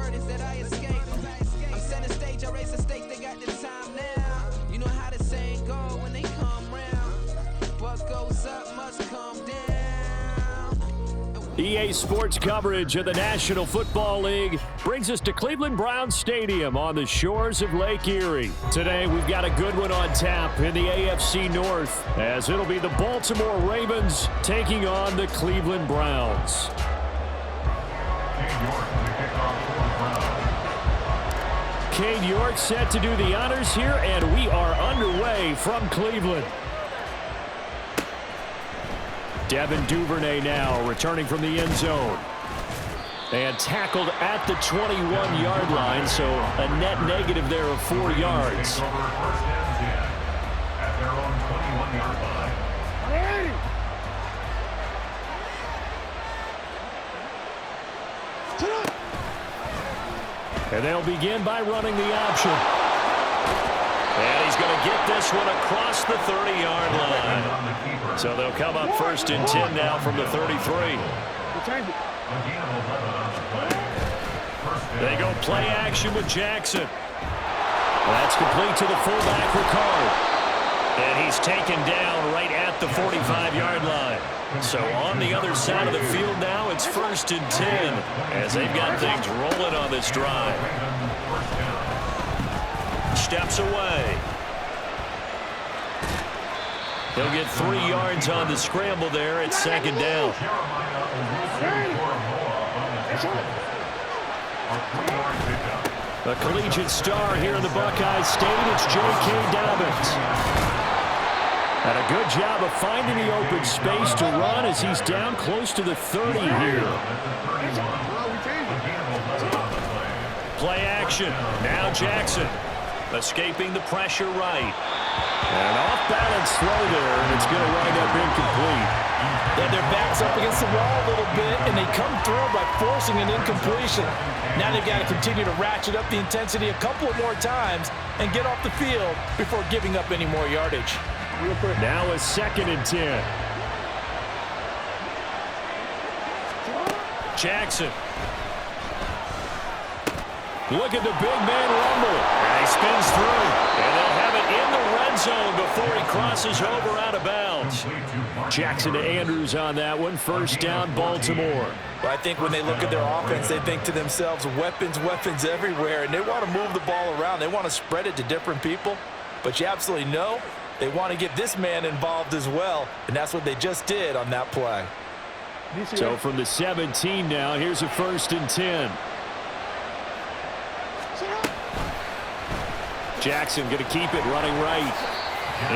verdicts that I escaped. I'm center stage, I raise the stakes, they got the time now. You know how the saying go when they come round. What goes up must come down. EA Sports coverage of the National Football League brings us to Cleveland Browns Stadium on the shores of Lake Erie. Today, we've got a good one on tap in the AFC North, as it'll be the Baltimore Ravens taking on the Cleveland Browns. Cade York set to do the honors here, and we are underway from Cleveland. Devin Duvernay now returning from the end zone. And tackled at the 21-yard line, so a net negative there of 4 yards. And they'll begin by running the option. And he's going to get this one across the 30-yard line. So they'll come up 1st and 10 now from the 33. They go play action with Jackson. That's complete to the fullback, Ricard. And he's taken down right at the 45-yard line. So on the other side of the field now, it's 1st and 10 as they've got things rolling on this drive. Steps away. He'll get 3 yards on the scramble there. It's 2nd down. A collegiate star here in the Buckeye State. It's J.K. Dobbins. And a good job of finding the open space to run as he's down close to the 30 here. Play action. Now Jackson. Escaping the pressure right. And off-balance throw there, and it's going to wind up incomplete. Yeah, their back's up against the wall a little bit, and they come through by forcing an incompletion. Now they've got to continue to ratchet up the intensity a couple of more times and get off the field before giving up any more yardage. Now a 2nd and 10. Jackson. Look at the big man rumble. And he spins through. And they'll have it in the red zone before he crosses over out of bounds. Jackson to Andrews on that one. 1st down, Baltimore. Well, I think when they look at their offense, they think to themselves, weapons, weapons everywhere. And they want to move the ball around. They want to spread it to different people. But you absolutely know they want to get this man involved as well. And that's what they just did on that play. So from the 17 now, here's a 1st and 10. Jackson going to keep it running right.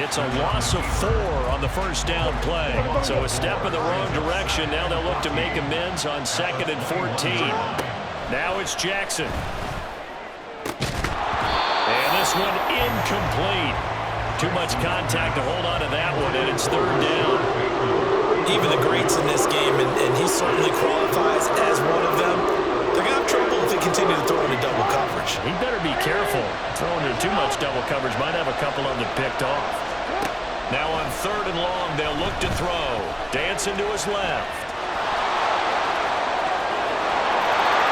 It's a loss of 4 on the 1st down play. So a step in the wrong direction. Now they'll look to make amends on 2nd and 14. Now it's Jackson. And this one incomplete. Too much contact to hold on to that one, and it's 3rd down. Even the greats in this game, and he certainly qualifies as one of them, they're going to have trouble if they continue to throw into double coverage. He better be careful. Throwing into too much double coverage might have a couple of them picked off. Now on 3rd and long, they'll look to throw. Dancing to his left.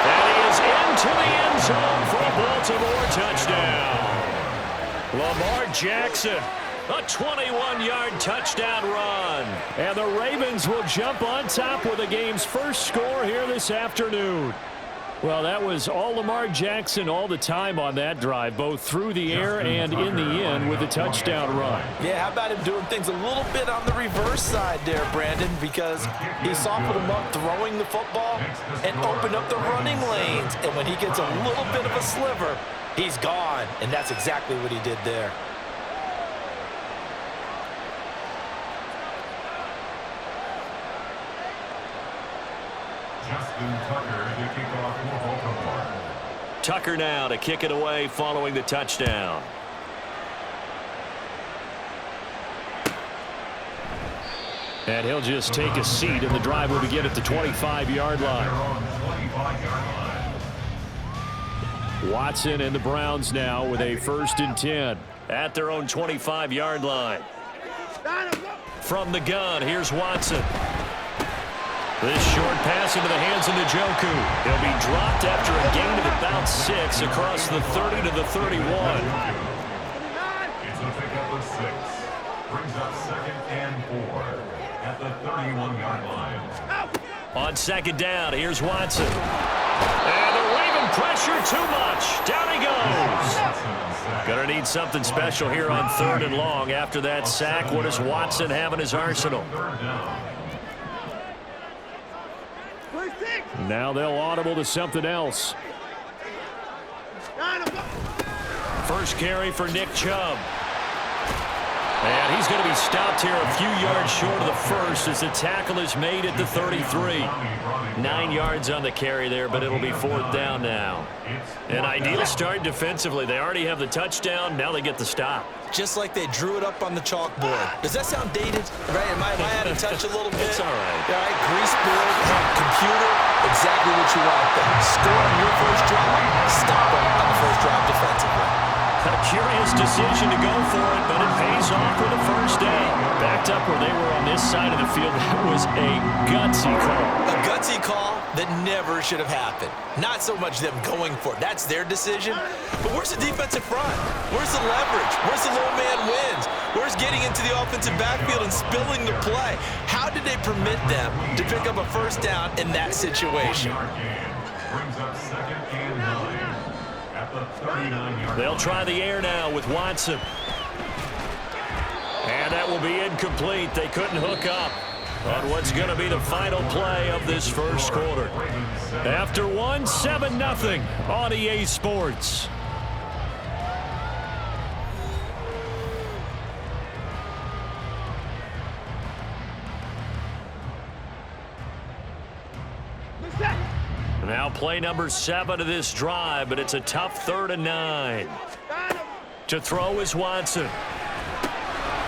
And he is into the end zone for a Baltimore touchdown. Lamar Jackson, a 21-yard touchdown run. And the Ravens will jump on top with the game's first score here this afternoon. Well, that was all Lamar Jackson all the time on that drive, both through the air and in the end with a touchdown run. Yeah, how about him doing things a little bit on the reverse side there, Brandon, because he softened him up throwing the football and opened up the running lanes. And when he gets a little bit of a sliver, he's gone, and that's exactly what he did there. Tucker now to kick it away following the touchdown. And he'll just take a seat, and the drive will begin at the 25-yard line. Watson and the Browns now with a 1st and 10 at their own 25-yard line. From the gun, here's Watson. This short pass into the hands of Njoku. He'll be dropped after a gain of about 6 across the 30 to the 31. It's a pickup of 6. Brings up 2nd and 4 at the 31-yard line. On 2nd down, here's Watson. And the Raven pressure too much. Down he goes. Gonna need something special here on 3rd and long. After that sack, what does Watson have in his arsenal? Now they'll audible to something else. First carry for Nick Chubb. And he's going to be stopped here a few yards short of the first as the tackle is made at the 33. 9 yards on the carry there, but it'll be 4th down now. An ideal start defensively. They already have the touchdown. Now they get the stop. Just like they drew it up on the chalkboard. Does that sound dated? Right? Am I out of touch a little bit? It's all right. All right, grease board, computer, exactly what you want there. Score on your first drive, stop them on the first drive defensively. A curious decision to go for it, but it pays off with a first down. Backed up where they were on this side of the field, that was a gutsy call. A gutsy call that never should have happened. Not so much them going for it. That's their decision. But where's the defensive front? Where's the leverage? Where's the low man wins? Where's getting into the offensive backfield and spilling the play? How did they permit them to pick up a first down in that situation? Brings up 2nd and 9 at the 39-yard. They'll try the air now with Watson. And that will be incomplete. They couldn't hook up on what's going to be the final play of this first quarter. After one, 7-0 on EA Sports. Now play number 7 of this drive, but it's a tough 3rd and 9. To throw is Watson.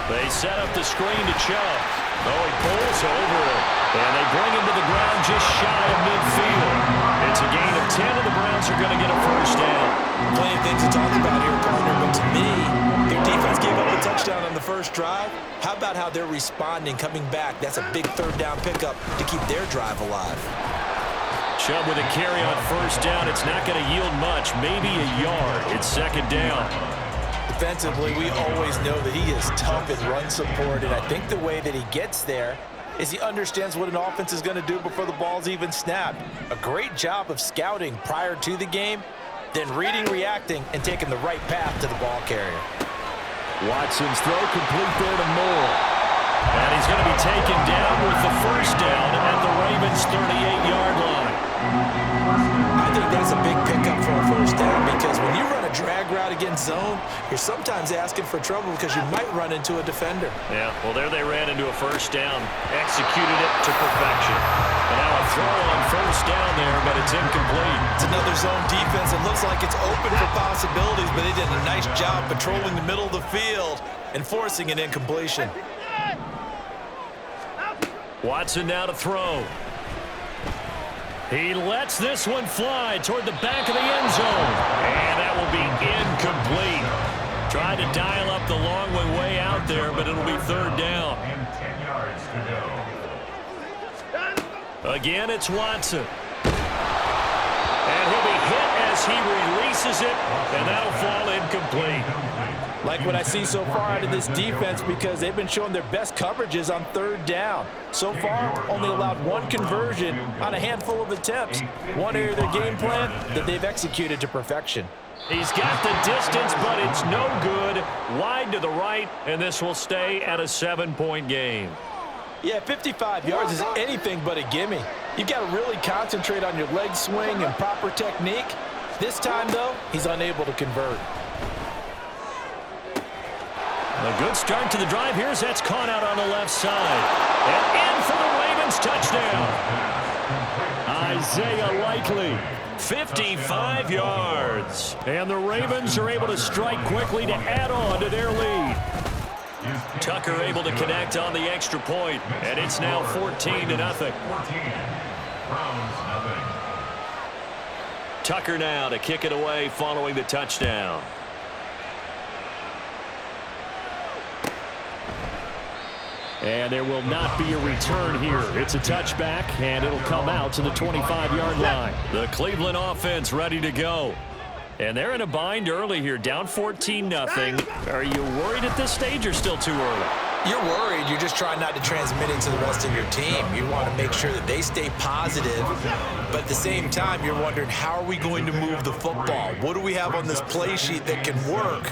They set up the screen to Chubb. Oh, he pulls over it. And they bring him to the ground just shy of midfield. It's a gain of 10, and the Browns are going to get a first down. Plenty of things to talk about here, partner, but to me, their defense gave up a touchdown on the first drive. How about how they're responding, coming back? That's a big 3rd down pickup to keep their drive alive. Chubb with a carry on first down. It's not going to yield much, maybe a yard. It's 2nd down. Defensively, we always know that he is tough in run support, and I think the way that he gets there is he understands what an offense is going to do before the ball's even snapped. A great job of scouting prior to the game, then reading, reacting, and taking the right path to the ball carrier. Watson's throw complete there to Moore. And he's going to be taken down with the first down at the Ravens' 38-yard line. I think that's a big pickup for a first down because when you run a drag route against zone, you're sometimes asking for trouble because you might run into a defender. Yeah, well, there they ran into a first down, executed it to perfection. And now a throw on first down there, but it's incomplete. It's another zone defense. It looks like it's open for possibilities, but they did a nice job patrolling the middle of the field and forcing an incompletion. Watson now to throw. He lets this one fly toward the back of the end zone. And that will be incomplete. Tried to dial up the long one way out there, but it'll be 3rd down. And 10 yards to go. Again, it's Watson. And he'll be hit as he releases it, and that'll fall incomplete. Like what I see so far out of this defense because they've been showing their best coverages on 3rd down. So far, only allowed 1 conversion on a handful of attempts. One area of their game plan that they've executed to perfection. He's got the distance, but it's no good. Wide to the right, and this will stay at a 7-point game. Yeah, 55 yards is anything but a gimme. You've got to really concentrate on your leg swing and proper technique. This time, though, he's unable to convert. A good start to the drive. Here's that's caught out on the left side. And in for the Ravens touchdown. Isaiah Likely, 55 yards. And the Ravens are able to strike quickly to add on to their lead. Tucker able to connect on the extra point, and it's now 14-0. Tucker now to kick it away following the touchdown. And there will not be a return here. It's a touchback, and it'll come out to the 25-yard line. The Cleveland offense ready to go. And they're in a bind early here, down 14-0. Are you worried at this stage or still too early? You're worried. You're just trying not to transmit it to the rest of your team. You want to make sure that they stay positive. But at the same time, you're wondering, how are we going to move the football? What do we have on this play sheet that can work?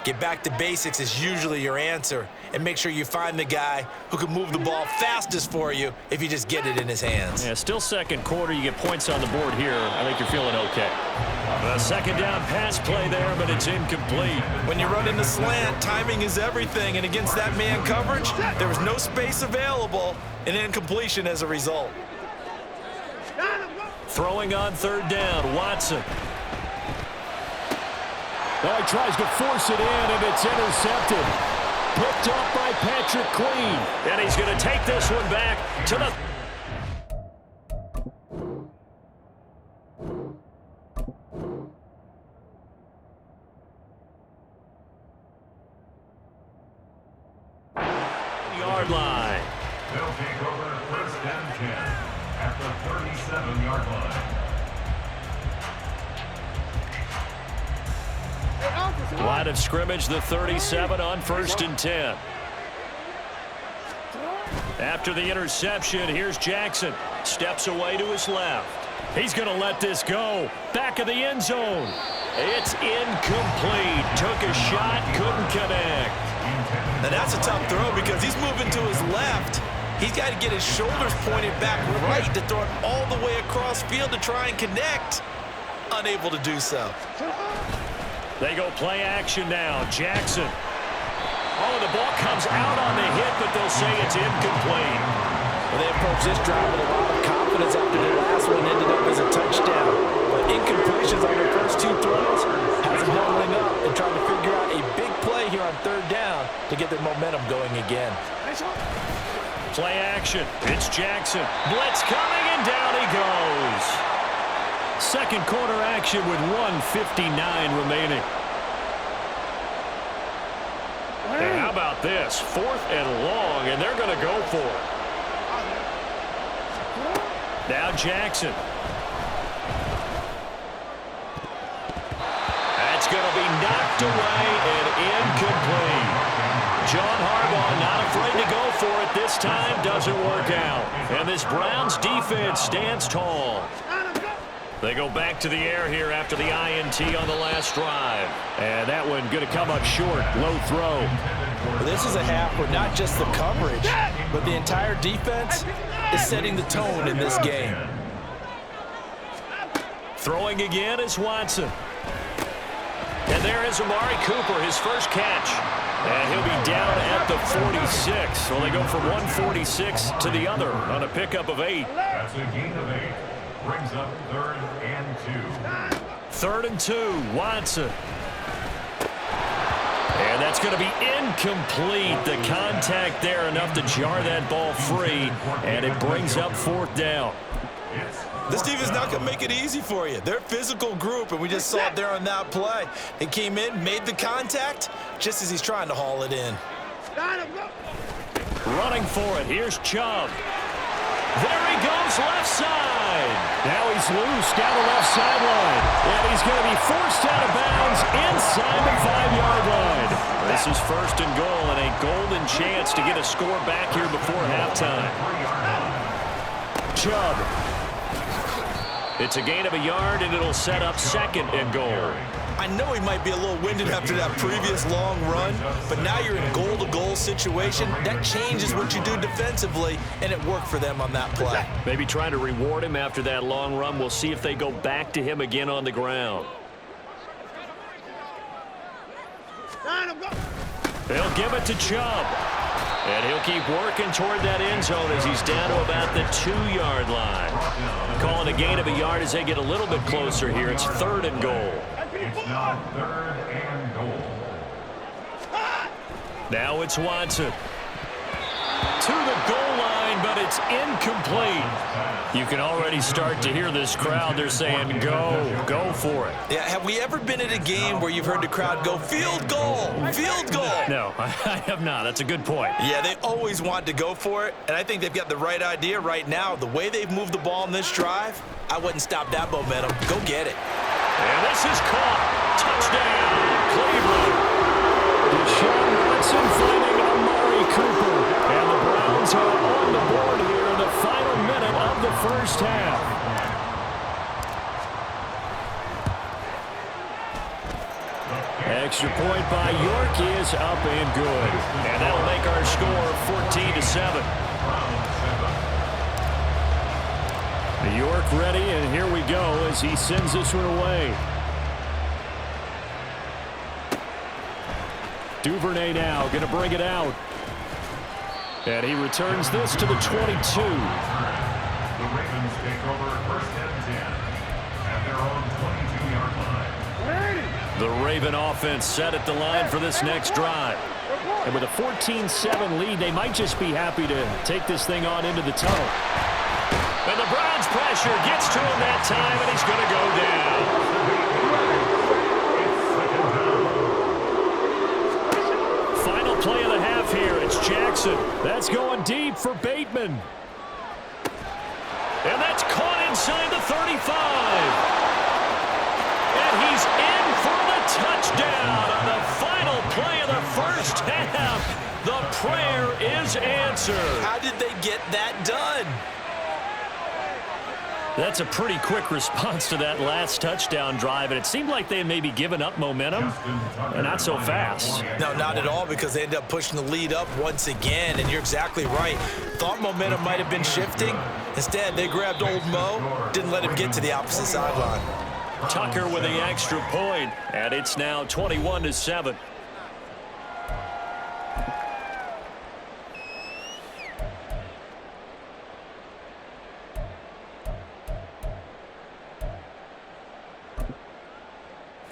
Get back to basics is usually your answer. And make sure you find the guy who can move the ball fastest for you if you just get it in his hands. Yeah, still second quarter. You get points on the board here. I think you're feeling okay. A second down pass play there, but it's incomplete. When you run in the slant, timing is everything. And against that man coverage, there was no space available, and incompletion as a result. Throwing on third down, Watson. Oh, he tries to force it in, and it's intercepted. Picked off by Patrick Queen. And he's going to take this one back to the... yard line. They'll take over first and 10 at the 37-yard line. Line of scrimmage, the 37 on first and 10. After the interception, here's Jackson. Steps away to his left. He's going to let this go. Back of the end zone. It's incomplete. Took a shot, couldn't connect. Now that's a tough throw because he's moving to his left. He's got to get his shoulders pointed back right to throw it all the way across field to try and connect. Unable to do so. They go play action now. Jackson. Oh, the ball comes out on the hit, but they'll say it's incomplete. Well, they approach this drive with a lot of confidence after the last one ended up as a touchdown. But incompletions on their first two throws has them doubling up and trying to figure out a big play here on third down to get their momentum going again. Play action. It's Jackson. Blitz coming, and down he goes. Second quarter action with 1:59 remaining. And how about this? Fourth and long, and they're going to go for it. Now Jackson. That's going to be knocked away and incomplete. John Harbaugh not afraid to go for it this time. Doesn't work out. And this Browns defense stands tall. They go back to the air here after the INT on the last drive. And that one going to come up short. Low throw. Well, this is a half where not just the coverage, but the entire defense is setting the tone in this game. Throwing again is Watson. And there is Amari Cooper, his first catch. And he'll be down at the 46. So they go from 146 to the other on a pickup of 8. That's a gain of 8. Brings up 3rd and 2. 3rd and 2, Watson. And that's going to be incomplete. The contact there enough to jar that ball free. And it brings up 4th down. This team is not going to make it easy for you. They're a physical group, and we just saw it there on that play. They came in, made the contact, just as he's trying to haul it in. Running for it. Here's Chubb. There he goes, left side. Now he's loose down the left sideline. And he's going to be forced out of bounds inside the 5-yard line. This is 1st and goal and a golden chance to get a score back here before halftime. Chubb. It's a gain of a yard, and it'll set up 2nd and goal. I know he might be a little winded after that previous long run, but now you're in goal-to-goal situation. That changes what you do defensively, and it worked for them on that play. Maybe trying to reward him after that long run. We'll see if they go back to him again on the ground. They'll give it to Chubb. And he'll keep working toward that end zone as he's down to about the 2-yard line. Calling a gain of a yard as they get a little bit closer here. It's 3rd and goal. It's now 3rd and goal. Now it's Watson. To the goal line, but it it's incomplete. You can already start to hear this crowd. They're saying, go for it. Yeah, have we ever been at a game where you've heard the crowd go, field goal, field goal? No, I have not. That's a good point. Yeah, they always want to go for it, and I think they've got the right idea right now. The way they've moved the ball in this drive, I wouldn't stop that momentum. Go get it. And this is caught. Touchdown, Cleveland. Deshaun Watson finding Amari Cooper. And the Browns are on the board here in the final minute of the first half. Extra point by York is up and good. And that'll make our score 14-7. York ready, and here we go as he sends this one away. Duvernay now going to bring it out. And he returns this to the 22. The Ravens take over first and 10 at their own 22-yard line. The Raven offense set at the line for this next drive. And with a 14-7 lead, they might just be happy to take this thing on into the tunnel. And the Browns pressure gets to him that time, and he's going to go down. Final play of the half here. It's Jackson. That's going deep for Bateman. And that's caught inside the 35. And he's in for the touchdown on the final play of the first half. The prayer is answered. How did they get that done? That's a pretty quick response to that last touchdown drive, and it seemed like they had maybe given up momentum, and not so fast. No, not at all, because they ended up pushing the lead up once again, and you're exactly right. Thought momentum might have been shifting. Instead, they grabbed old Mo, didn't let him get to the opposite sideline. Tucker with the extra point, and it's now 21-7.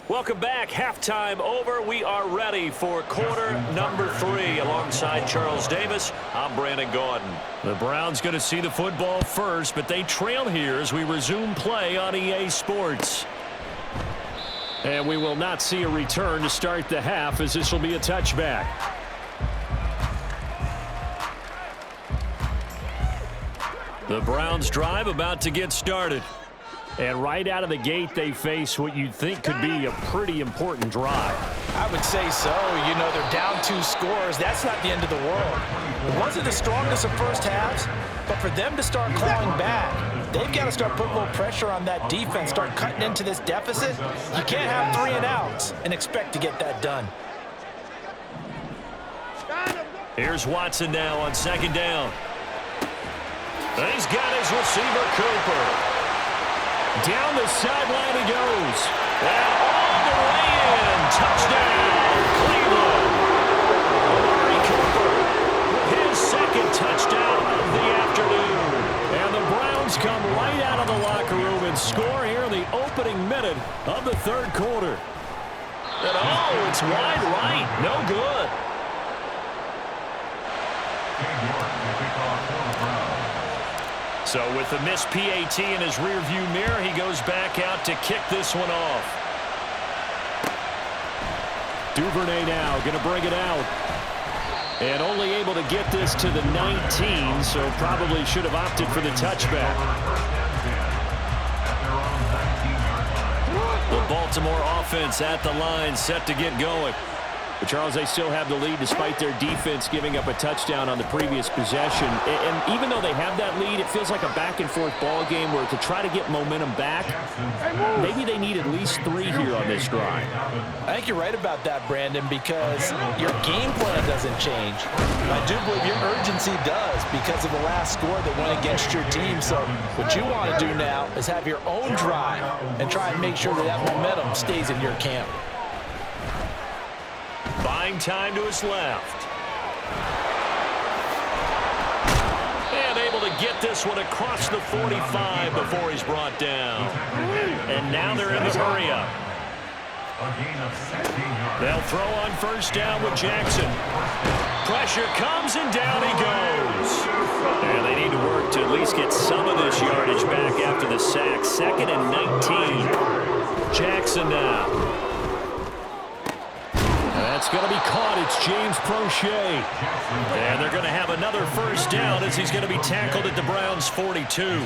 Welcome back. Halftime over. We are ready for quarter number 3. Alongside Charles Davis, I'm Brandon Gaudin. The Browns going to see the football first, but they trail here as we resume play on EA Sports. And we will not see a return to start the half, as this will be a touchback. The Browns drive about to get started. And right out of the gate, they face what you'd think could be a pretty important drive. I would say so. You know, they're down 2 scores. That's not the end of the world. It wasn't the strongest of first halves, but for them to start clawing back, they've got to start putting a little pressure on that defense, start cutting into this deficit. You can't have 3 and outs and expect to get that done. Here's Watson now on second down. And he's got his receiver, Cooper. Down the sideline he goes. And all the way in. Touchdown, Cleveland. Amari Cooper with his second touchdown of the afternoon. And the Browns come right out of the locker room and score here in the opening minute of the third quarter. And oh, it's wide right. No good. So with the missed PAT in his rearview mirror, he goes back out to kick this one off. Duvernay now going to bring it out. And only able to get this to the 19, so probably should have opted for the touchback. The Baltimore offense at the line, set to get going. But, Charles, they still have the lead despite their defense giving up a touchdown on the previous possession. And even though they have that lead, it feels like a back-and-forth ball game where to try to get momentum back, maybe they need at least 3 here on this drive. I think you're right about that, Brandon, because your game plan doesn't change. I do believe your urgency does because of the last score that went against your team. So what you want to do now is have your own drive and try and make sure that that momentum stays in your camp. Buying time to his left. And able to get this one across the 45 before he's brought down. And now they're in the hurry-up. They'll throw on first down with Jackson. Pressure comes, and down he goes. And they need to work to at least get some of this yardage back after the sack. 2nd and 19. Jackson now. That's going to be caught. It's James Prochet. And they're going to have another first down as he's going to be tackled at the Browns' 42.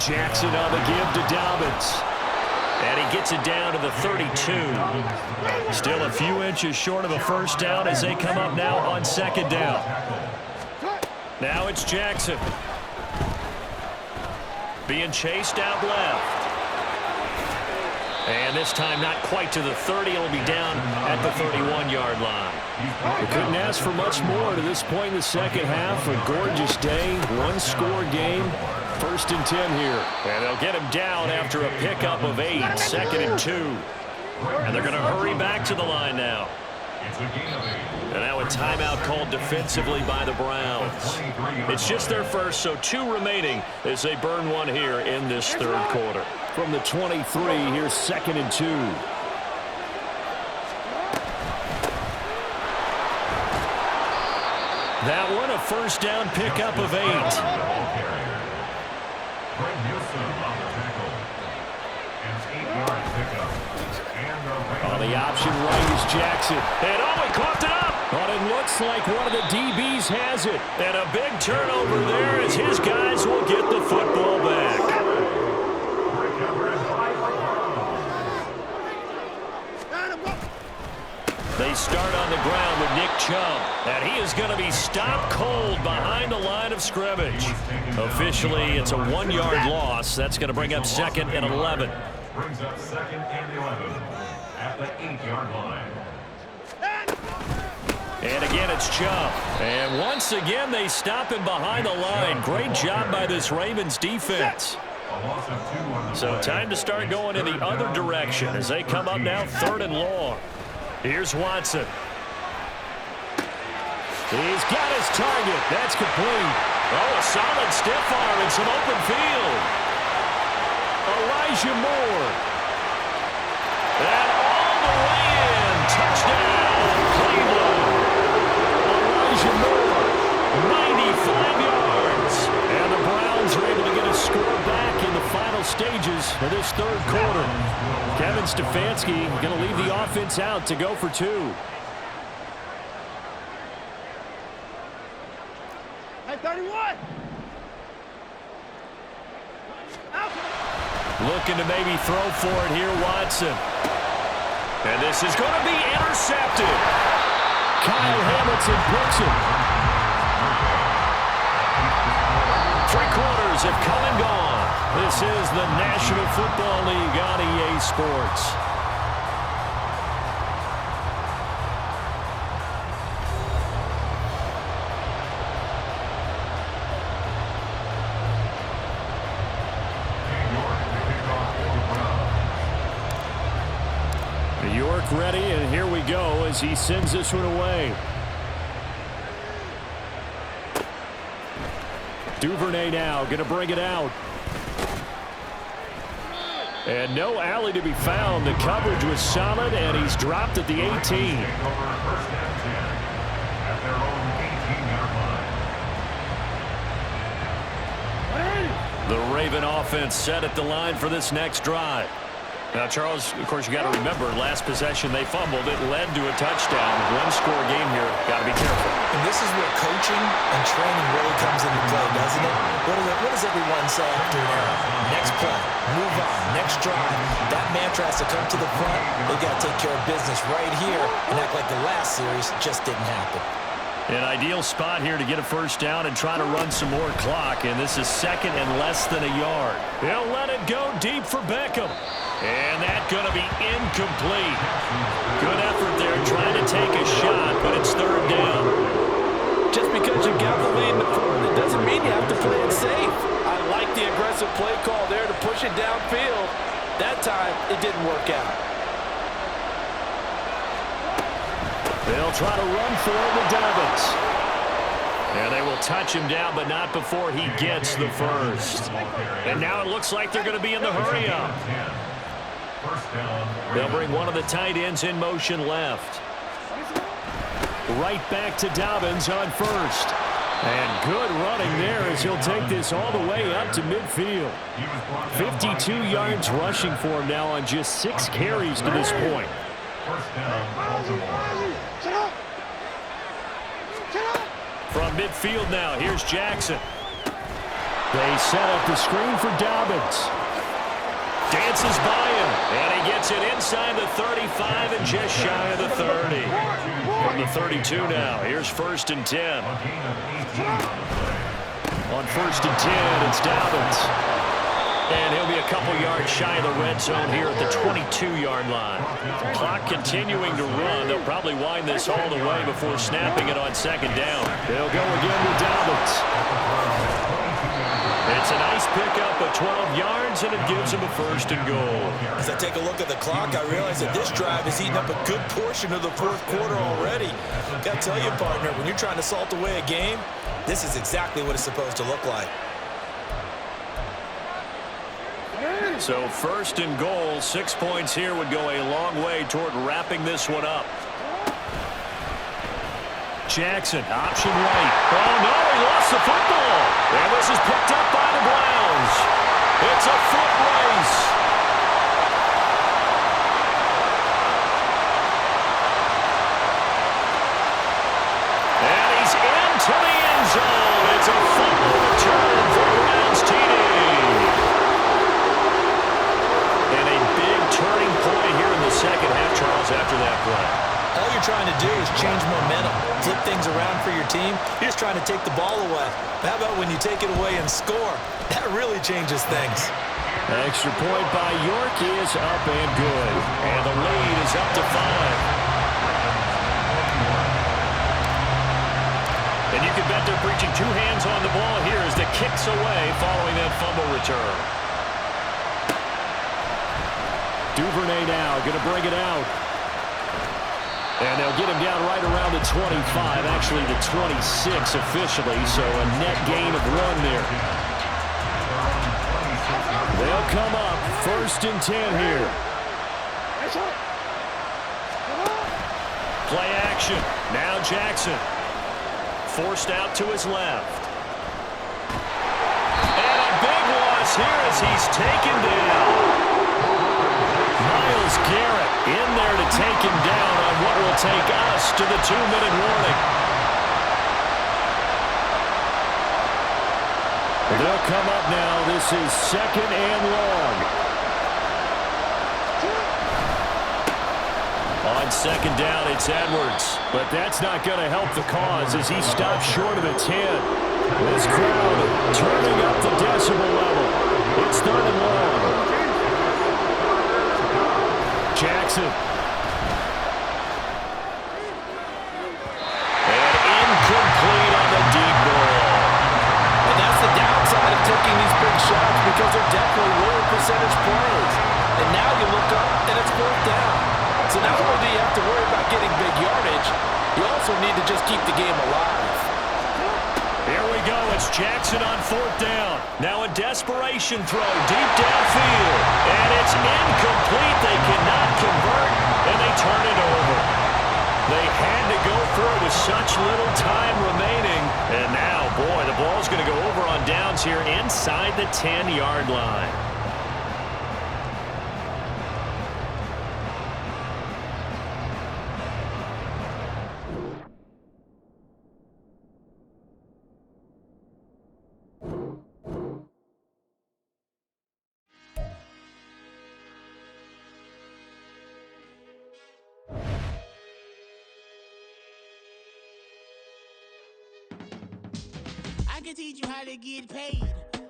Jackson on the give to Dobbins. And he gets it down to the 32. Still a few inches short of a first down as they come up now on 2nd down. Now it's Jackson. Being chased out left. And this time not quite to the 30. It'll be down at the 31-yard line. We couldn't ask for much more to this point in the second half. A gorgeous day, one-score game. 1st and 10 here. And they'll get him down after a pickup of 8. 2nd and 2. And they're going to hurry back to the line now. And now a timeout called defensively by the Browns. It's just their first, so 2 remaining as they burn one here in this 3rd quarter. From the 23, here's 2nd and 2. That one, a first down pickup of 8. On the option right is Jackson. And he caught it up. But it looks like one of the DBs has it. And a big turnover there as his guys will get the football back. They start on the ground with Nick Chubb. And he is going to be stopped cold behind the line of scrimmage. Officially, it's a 1-yard loss. That's going to bring up 2nd and 11. Brings up 2nd and 11 at the 8-yard line. And again, it's Chubb. And once again, they stop him behind the line. Great job by this Ravens defense. So time to start going in the other direction as they come up now 3rd and long. Here's Watson. He's got his target. That's complete. Oh, a solid stiff arm and some open field. Elijah Moore. And all the way in. Touchdown, Cleveland. Elijah Moore. 95 yards. And the Browns are able to get a score back in the final stages of this 3rd quarter. Kevin Stefanski going to leave the offense out to go for 2. Hey, 31. Looking to maybe throw for it here, Watson. And this is going to be intercepted. Kyle Hamilton picks him. 3 quarters have come and gone. This is the National Football League on EA Sports. York ready, and here we go as he sends this one away. Duvernay now going to bring it out. And no alley to be found. The coverage was solid, and he's dropped at the 18. The Raven offense set at the line for this next drive. Now, Charles, of course, you got to remember, last possession they fumbled. It led to a touchdown. 1-score game here. Got to be careful. And this is where coaching and training really comes into play, doesn't it? What does everyone say after an error? Next play, move on, next drive. That mantra has to come to the front. They got to take care of business right here and act like the last series just didn't happen. An ideal spot here to get a first down and try to run some more clock. And this is 2nd and less than a yard. They'll let it go deep for Beckham. And that's going to be incomplete. Good effort there trying to take a shot, but it's 3rd down. Just because you got the lead in the 4th, it doesn't mean you have to play it safe. I like the aggressive play call there to push it downfield. That time, it didn't work out. They'll try to run for it with Dobbins. And they will touch him down, but not before he gets the first. And now it looks like they're going to be in the hurry-up. They'll bring one of the tight ends in motion left. Right back to Dobbins on first. And good running there as he'll take this all the way up to midfield. 52 yards rushing for him now on just 6 carries to this point. First down, Baltimore. From midfield now, here's Jackson. They set up the screen for Dobbins. Dances by him, and he gets it inside the 35 and just shy of the 30. From the 32 now, here's 1st and 10. On 1st and 10, it's Dobbins. And he'll be a couple yards shy of the red zone here at the 22-yard line. Clock continuing to run. They'll probably wind this all the way before snapping it on 2nd down. They'll go again with Dobbins. It's a nice pickup of 12 yards, and it gives him a 1st and goal. As I take a look at the clock, I realize that this drive is eating up a good portion of the 4th quarter already. Got to tell you, partner, when you're trying to salt away a game, this is exactly what it's supposed to look like. So 1st and goal, 6 points here would go a long way toward wrapping this one up. Jackson, option right. Oh, no, he lost the football. And this is picked up by the Browns. It's a foot race. And he's into the end zone. It's a fumble return for Browns TD. And a big turning point here in the 2nd half, Charles, after that play. All you're trying to do is change momentum, flip things around for your team. You're just trying to take the ball away. How about when you take it away and score? That really changes things. Extra point by York is up and good. And the lead is up to 5. And you can bet they're preaching 2 hands on the ball here as the kicks away following that fumble return. Duvernay now going to bring it out. And they'll get him down right around the 25, actually the 26 officially, so a net gain of 1 there. They'll come up 1st and 10 here. Play action. Now Jackson. Forced out to his left. And a big loss here as he's taken down. Myles Garrett in there to take him down on what will take us to the 2-minute warning. They'll come up now. This is 2nd and long. On 2nd down, it's Edwards. But that's not going to help the cause as he stops short of the 10. This crowd turning up the decibel level. It's 3rd and long. Jackson. And incomplete on the deep ball. And that's the downside of taking these big shots because they're definitely lower percentage plays. And now you look up and it's 4th down. So not only do you have to worry about getting big yardage, you also need to just keep the game alive. Here we go. It's Jackson on 4th down. Now a desperation throw deep downfield. And it's incomplete. They cannot convert, and they turn it over. They had to go for it with such little time remaining. And now, boy, the ball's going to go over on downs here inside the 10-yard line. I can teach you how to get paid,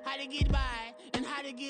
how to get by, and how to get